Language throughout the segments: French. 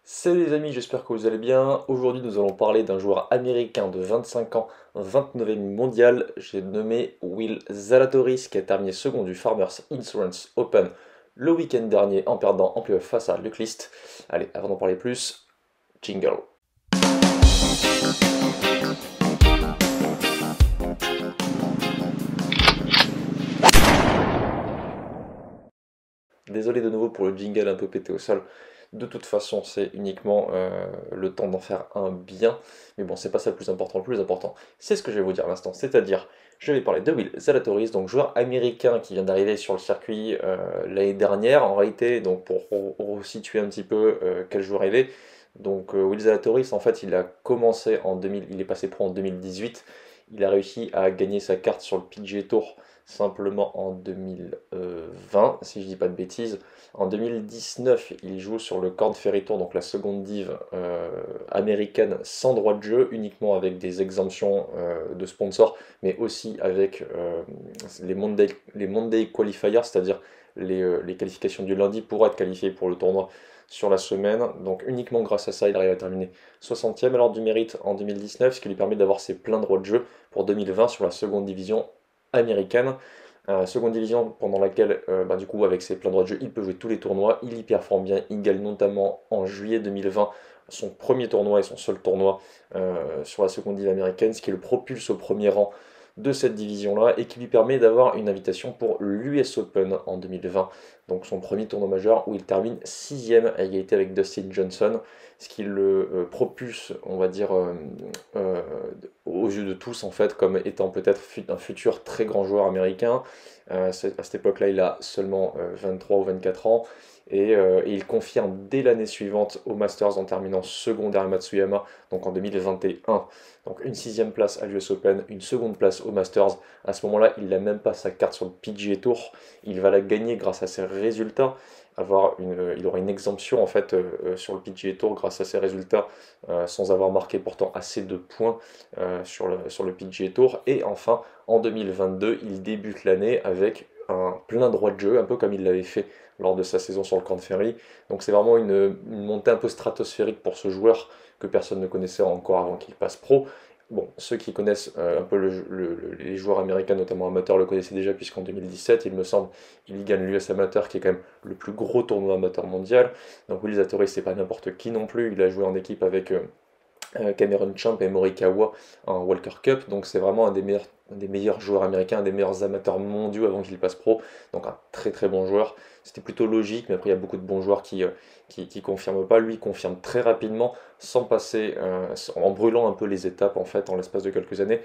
Salut les amis, j'espère que vous allez bien. Aujourd'hui, nous allons parler d'un joueur américain de 25 ans, 29e mondial. J'ai nommé Will Zalatoris, qui a terminé second du Farmers Insurance Open le week-end dernier en perdant en playoff face à Luke List. Allez, avant d'en parler plus, jingle. Désolé de nouveau pour le jingle un peu pété au sol. De toute façon, c'est uniquement le temps d'en faire un bien. Mais bon, c'est pas ça le plus important. Le plus important, c'est ce que je vais vous dire à l'instant. C'est-à-dire, je vais parler de Will Zalatoris, donc joueur américain qui vient d'arriver sur le circuit l'année dernière. En réalité, donc pour resituer un petit peu quel joueur il est. Donc Will Zalatoris, en fait, il a commencé en 2000, il est passé pro en 2018. Il a réussi à gagner sa carte sur le PGA Tour simplement en 2020, si je dis pas de bêtises. En 2019, il joue sur le Korn Ferry Tour, donc la seconde div américaine, sans droit de jeu, uniquement avec des exemptions de sponsors, mais aussi avec les Monday Qualifiers, c'est-à-dire les qualifications du lundi pour être qualifié pour le tournoi sur la semaine. Donc uniquement grâce à ça, il arrive à terminer 60e à l'ordre du mérite en 2019, ce qui lui permet d'avoir ses pleins droits de jeu pour 2020 sur la seconde division américaine. Seconde division pendant laquelle, du coup, avec ses pleins droits de jeu, il peut jouer tous les tournois. Il y performe bien. Il gagne notamment en juillet 2020 son premier tournoi et son seul tournoi sur la seconde division américaine, ce qui le propulse au premier rang de cette division-là et qui lui permet d'avoir une invitation pour l'US Open en 2020, donc son premier tournoi majeur où il termine 6ème à égalité avec Dustin Johnson, ce qui le propulse, on va dire, euh, aux yeux de tous en fait, comme étant peut-être un futur très grand joueur américain. À cette époque-là, il a seulement 23 ou 24 ans. Et il confirme dès l'année suivante au Masters en terminant second derrière Matsuyama, donc en 2021. Donc une 6ème place à l'US Open, une seconde place au Masters. À ce moment-là, il n'a même pas sa carte sur le PGA Tour. Il va la gagner grâce à ses résultats. Il aura une exemption en fait sur le PGA Tour grâce à ses résultats, sans avoir marqué pourtant assez de points sur le PGA Tour. Et enfin, en 2022, il débute l'année avec un plein droit de jeu, un peu comme il l'avait fait lors de sa saison sur le Korn Ferry. Donc c'est vraiment une montée un peu stratosphérique pour ce joueur que personne ne connaissait encore avant qu'il passe pro. Bon, ceux qui connaissent un peu les joueurs américains, notamment amateurs, le connaissaient déjà, puisqu'en 2017, il me semble, il gagne l'US Amateur, qui est quand même le plus gros tournoi amateur mondial. Donc Will Zalatoris, c'est pas n'importe qui non plus. Il a joué en équipe avec Cameron Champ et Morikawa en Walker Cup, donc c'est vraiment un des meilleurs joueurs américains, un des meilleurs amateurs mondiaux avant qu'il passe pro, donc un très très bon joueur. C'était plutôt logique, mais après il y a beaucoup de bons joueurs qui confirment pas. Lui, il confirme très rapidement, sans passer, en brûlant un peu les étapes en fait en l'espace de quelques années.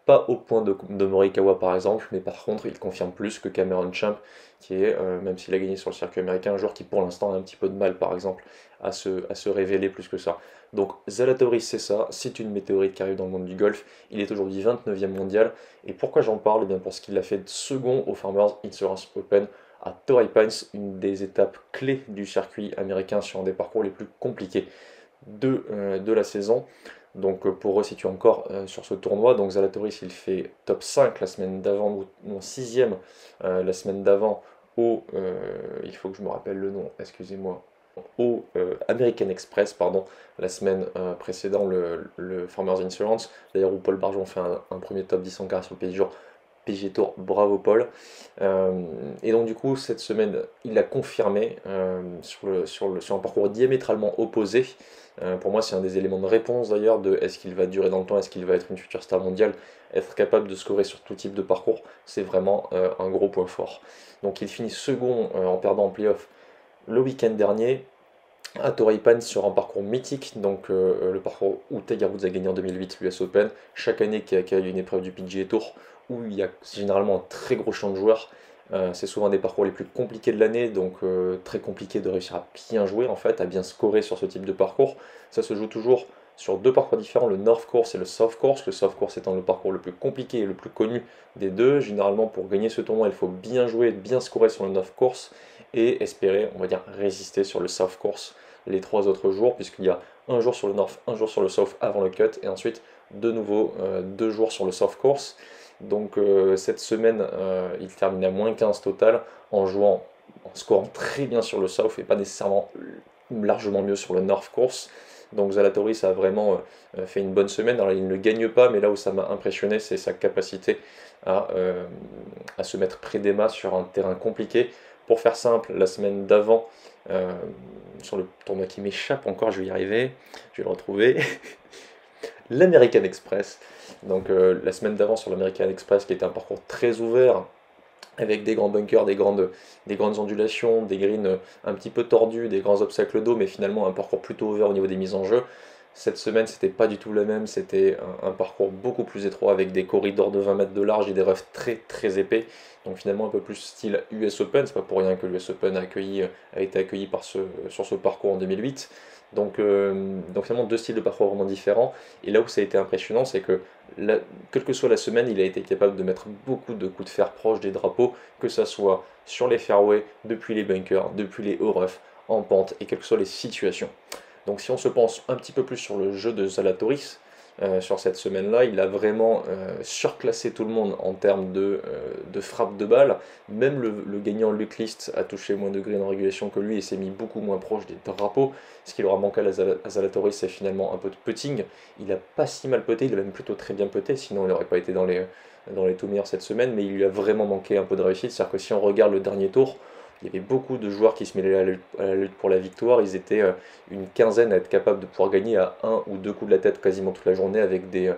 Pas au point de Morikawa par exemple, mais par contre il confirme plus que Cameron Champ, qui est, même s'il a gagné sur le circuit américain, un joueur qui pour l'instant a un petit peu de mal par exemple à se révéler plus que ça. Donc Zalatoris c'est ça, c'est une météorite qui arrive dans le monde du golf, il est aujourd'hui 29e mondial, et pourquoi j'en parle? Eh bien parce qu'il a fait second au Farmers Insurance Open à Torrey Pines, une des étapes clés du circuit américain sur un des parcours les plus compliqués de la saison. Donc pour resituer encore sur ce tournoi, donc Zalatoris il fait top 5 la semaine d'avant, ou non 6ème la semaine d'avant il faut que je me rappelle le nom, excusez-moi, au American Express, pardon, la semaine précédant le Farmers Insurance, d'ailleurs où Paul Barjon fait un premier top 10 en carrière sur le PGA Tour, bravo Paul. Et donc du coup cette semaine il a confirmé sur un parcours diamétralement opposé. Pour moi c'est un des éléments de réponse d'ailleurs de est-ce qu'il va durer dans le temps, est-ce qu'il va être une future star mondiale. Être capable de scorer sur tout type de parcours, c'est vraiment un gros point fort. Donc il finit second en perdant en playoff le week-end dernier à Torrey Pines sur un parcours mythique, donc le parcours où Tiger Woods a gagné en 2008 l'US Open, chaque année qui accueille une épreuve du PGA Tour, où il y a généralement un très gros champ de joueurs. C'est souvent des parcours les plus compliqués de l'année, donc très compliqué de réussir à bien jouer en fait, à bien scorer sur ce type de parcours. Ça se joue toujours sur deux parcours différents, le North Course et le South Course. Le South Course étant le parcours le plus compliqué et le plus connu des deux. Généralement, pour gagner ce tournoi, il faut bien jouer, bien scorer sur le North Course et espérer, on va dire, résister sur le South Course les 3 autres jours, puisqu'il y a un jour sur le North, un jour sur le South avant le cut, et ensuite de nouveau 2 jours sur le South Course. Donc cette semaine, il termine à -15 total en jouant, en scorant très bien sur le South et pas nécessairement largement mieux sur le North Course. Donc Zalatoris a vraiment fait une bonne semaine. Alors il ne gagne pas, mais là où ça m'a impressionné, c'est sa capacité à se mettre près d'Emma sur un terrain compliqué. Pour faire simple, la semaine d'avant, euh, sur le tournoi qui m'échappe encore, je vais y arriver, je vais le retrouver, l'American Express. Donc la semaine d'avant sur l'American Express, qui était un parcours très ouvert, avec des grands bunkers, des grandes ondulations, des greens un petit peu tordus, des grands obstacles d'eau, mais finalement un parcours plutôt ouvert au niveau des mises en jeu. Cette semaine, c'était pas du tout la même, c'était un parcours beaucoup plus étroit avec des corridors de 20 mètres de large et des roughs très très épais. Donc finalement un peu plus style US Open, c'est pas pour rien que l'US Open a été accueilli sur ce parcours en 2008. Donc finalement deux styles de parcours vraiment différents. Et là où ça a été impressionnant, c'est que quelle que soit la semaine, il a été capable de mettre beaucoup de coups de fer proches des drapeaux, que ça soit sur les fairways, depuis les bunkers, depuis les hauts roughs, en pente, et quelles que soient les situations. Donc si on se pense un petit peu plus sur le jeu de Zalatoris, sur cette semaine-là, il a vraiment surclassé tout le monde en termes de frappe de balle. Même le gagnant Luke List a touché moins de green en régulation que lui et s'est mis beaucoup moins proche des drapeaux. Ce qui lui aura manqué à Zalatoris, c'est finalement un peu de putting. Il a pas si mal puté, il a même plutôt très bien puté, sinon il n'aurait pas été dans les tout meilleurs cette semaine, mais il lui a vraiment manqué un peu de réussite. C'est-à-dire que si on regarde le dernier tour, il y avait beaucoup de joueurs qui se mêlaient à la lutte pour la victoire. Ils étaient une quinzaine à être capables de pouvoir gagner à un ou deux coups de la tête quasiment toute la journée avec des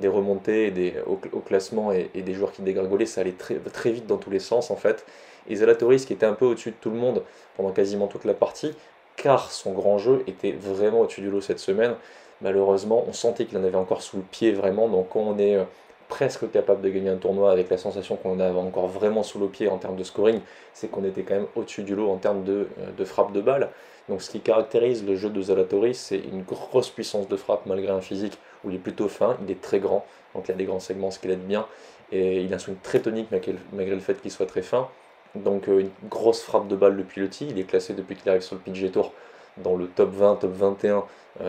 remontées au classement et des joueurs qui dégringolaient. Ça allait très, très vite dans tous les sens en fait. Et Zalatoris qui était un peu au-dessus de tout le monde pendant quasiment toute la partie, car son grand jeu était vraiment au-dessus du lot cette semaine. Malheureusement, on sentait qu'il en avait encore sous le pied vraiment. Donc quand on est presque capable de gagner un tournoi avec la sensation qu'on avait encore vraiment sous le pied en termes de scoring, c'est qu'on était quand même au-dessus du lot en termes de frappe de balle. Donc ce qui caractérise le jeu de Zalatoris, c'est une grosse puissance de frappe malgré un physique où il est plutôt fin, il est très grand, donc il a des grands segments, ce qui l'aide bien, et il a un swing très tonique malgré le fait qu'il soit très fin. Donc une grosse frappe de balle depuis le tee, il est classé depuis qu'il arrive sur le PGA Tour dans le top 20, top 21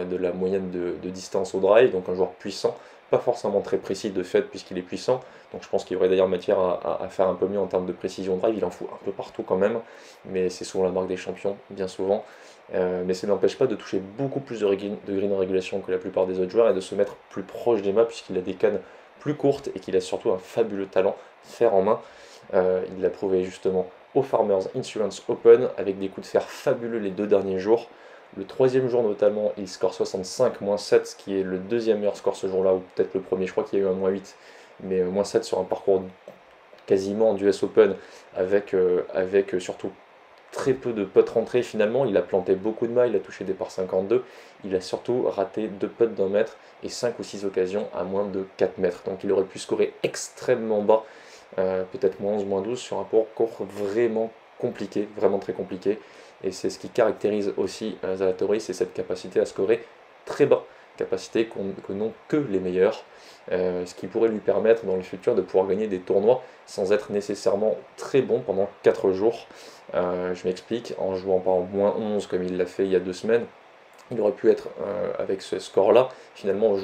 de la moyenne de distance au drive, donc un joueur puissant, pas forcément très précis de fait puisqu'il est puissant, donc je pense qu'il y aurait d'ailleurs matière à faire un peu mieux en termes de précision drive, il en fout un peu partout quand même, mais c'est souvent la marque des champions, bien souvent. Mais ça n'empêche pas de toucher beaucoup plus de green en régulation que la plupart des autres joueurs et de se mettre plus proche des mâts puisqu'il a des cannes plus courtes et qu'il a surtout un fabuleux talent fer en main. Il l'a prouvé justement au Farmers Insurance Open avec des coups de fer fabuleux les deux derniers jours. Le troisième jour notamment, il score 65 7, ce qui est le deuxième meilleur score ce jour-là, ou peut-être le premier, je crois qu'il y a eu un -8, mais -7 sur un parcours quasiment du US Open, avec surtout très peu de putts rentrés finalement. Il a planté beaucoup de mailles, il a touché des par 52, il a surtout raté 2 putts d'1 mètre et 5 ou 6 occasions à moins de 4 mètres. Donc il aurait pu scorer extrêmement bas, peut-être -11, -12 sur un parcours vraiment compliqué, vraiment très compliqué. Et c'est ce qui caractérise aussi Zalatoris, c'est cette capacité à scorer très bas, capacité que n'ont que les meilleurs, ce qui pourrait lui permettre dans le futur de pouvoir gagner des tournois sans être nécessairement très bon pendant 4 jours. Je m'explique, en jouant par -11 comme il l'a fait il y a 2 semaines, il aurait pu être avec ce score-là, finalement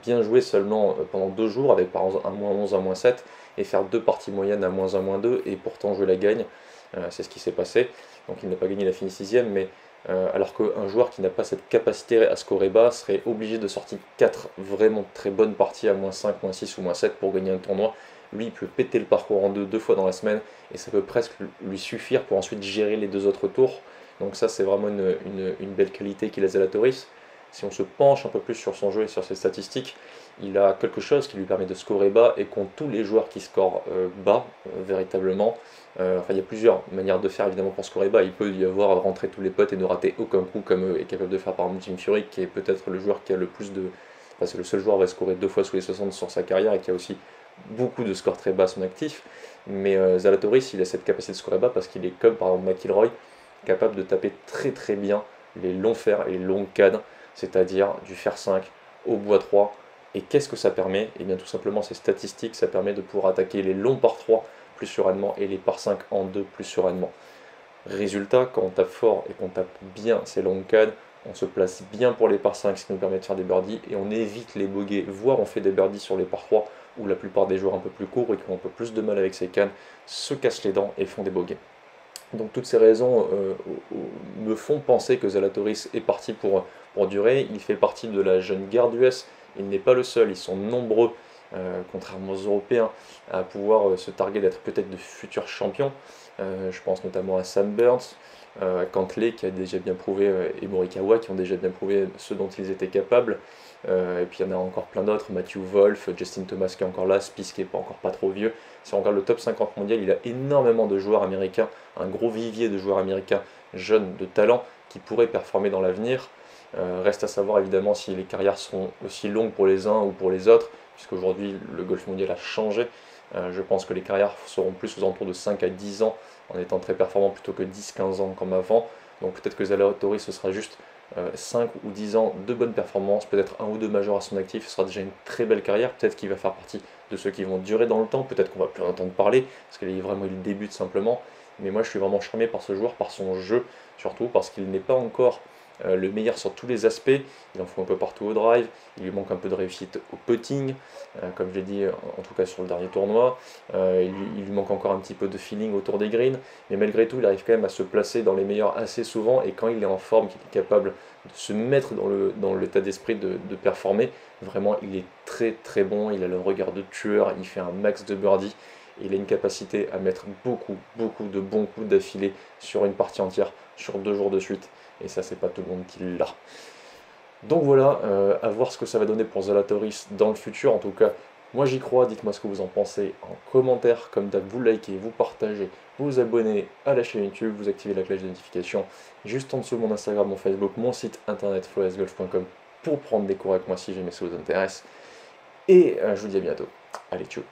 bien joué seulement pendant 2 jours, avec par exemple un -11, un -7, et faire 2 parties moyennes à -1, -2, et pourtant jouer la gagne. C'est ce qui s'est passé. Donc il n'a pas gagné, il a fini 6ème, mais alors qu'un joueur qui n'a pas cette capacité à scorer bas serait obligé de sortir 4 vraiment très bonnes parties à -5, -6 ou -7 pour gagner un tournoi. Lui, il peut péter le parcours en deux fois dans la semaine, et ça peut presque lui suffire pour ensuite gérer les 2 autres tours. Donc ça, c'est vraiment une belle qualité qu'il a Zalatoris. Si on se penche un peu plus sur son jeu et sur ses statistiques, il a quelque chose qui lui permet de scorer bas et qu'ont tous les joueurs qui scorent bas, véritablement. Enfin, il y a plusieurs manières de faire évidemment pour scorer bas. Il peut y avoir rentrer tous les potes et ne rater aucun coup comme est capable de faire par exemple Jim Furyk, qui est peut-être le joueur qui a le plus de. Enfin, c'est le seul joueur à scorer 2 fois sous les 60 sur sa carrière et qui a aussi beaucoup de scores très bas à son actif. Mais Zalatoris, il a cette capacité de scorer bas parce qu'il est comme par exemple McIlroy, capable de taper très très bien les longs fers et les longues cannes, c'est-à-dire du fer 5 au bois 3. Et qu'est-ce que ça permet? Et bien tout simplement c'est statistique, ça permet de pouvoir attaquer les longs par 3 plus sereinement et les par 5 en 2 plus sereinement. Résultat, quand on tape fort et qu'on tape bien ces longues cannes, on se place bien pour les par 5, ce qui nous permet de faire des birdies, et on évite les bogeys, voire on fait des birdies sur les par 3, où la plupart des joueurs un peu plus courts et qui ont un peu plus de mal avec ces cannes se cassent les dents et font des bogeys. Donc toutes ces raisons me font penser que Zalatoris est parti pour durer. Il fait partie de la jeune garde US, il n'est pas le seul, ils sont nombreux, contrairement aux Européens, à pouvoir se targuer d'être peut-être de futurs champions. Je pense notamment à Sam Burns, à Cantley qui a déjà bien prouvé, et Morikawa qui ont déjà bien prouvé ce dont ils étaient capables. Et puis il y en a encore plein d'autres, Matthew Wolff, Justin Thomas qui est encore là, Spieth qui est pas encore pas trop vieux. Si on regarde le top 50 mondial, il a énormément de joueurs américains, un gros vivier de joueurs américains jeunes de talent qui pourraient performer dans l'avenir. Reste à savoir évidemment si les carrières seront aussi longues pour les uns ou pour les autres, puisqu'aujourd'hui le golf mondial a changé. Je pense que les carrières seront plus aux alentours de 5 à 10 ans en étant très performants plutôt que 10-15 ans comme avant. Donc peut-être que Zalatoris ce sera juste 5 ou 10 ans de bonne performance, peut-être un ou deux majors à son actif, ce sera déjà une très belle carrière, peut-être qu'il va faire partie de ceux qui vont durer dans le temps, peut-être qu'on va plus en entendre parler, parce qu'il est vraiment il débute simplement, mais moi je suis vraiment charmé par ce joueur, par son jeu, surtout parce qu'il n'est pas encore le meilleur sur tous les aspects, il en faut un peu partout au drive, il lui manque un peu de réussite au putting, comme je l'ai dit en tout cas sur le dernier tournoi, il lui manque encore un petit peu de feeling autour des greens, mais malgré tout il arrive quand même à se placer dans les meilleurs assez souvent, et quand il est en forme, qu'il est capable de se mettre dans l'état d'esprit de performer, vraiment il est très très bon, il a le regard de tueur, il fait un max de birdie, et il a une capacité à mettre beaucoup de bons coups d'affilée sur une partie entière, sur 2 jours de suite, et ça c'est pas tout le monde qui l'a. Donc voilà, à voir ce que ça va donner pour Zalatoris dans le futur. En tout cas, moi j'y crois. Dites-moi ce que vous en pensez en commentaire. Comme d'hab, vous likez, vous partagez, vous vous abonnez à la chaîne YouTube, vous activez la cloche de notification. Juste en dessous, mon Instagram, mon Facebook, mon site internet flowsgolf.com pour prendre des cours avec moi si jamais ça vous intéresse. Et je vous dis à bientôt. Allez, ciao.